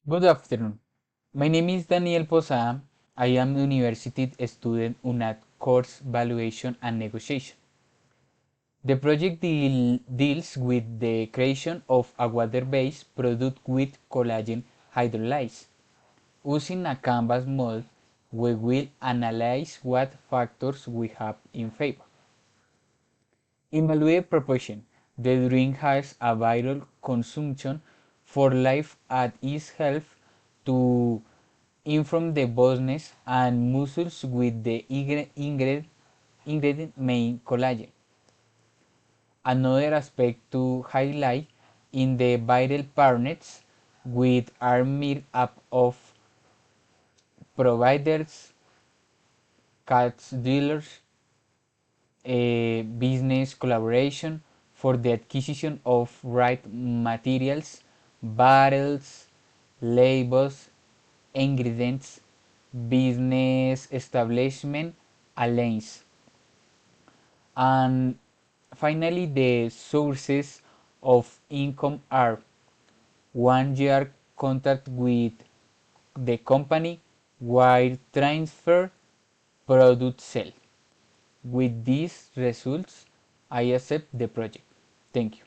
Good afternoon. My name is Daniel Posada. I am a university student at course valuation and negotiation. The project deals with the creation of a water-based product with collagen hydrolyzed. Using a canvas model, we will analyze what factors we have in favor. Evaluate proportion. The drink has a viral consumption for life at its help to inform the bones and muscles with the ingredient main collagen. Another aspect to highlight in the viral partners with are made up of providers, cats dealers, a business collaboration for the acquisition of right materials, barrels, labels, ingredients, business establishment, alliance. And finally, the sources of income are 1 year contract with the company, wire transfer, product sale. With these results, I accept the project. Thank you.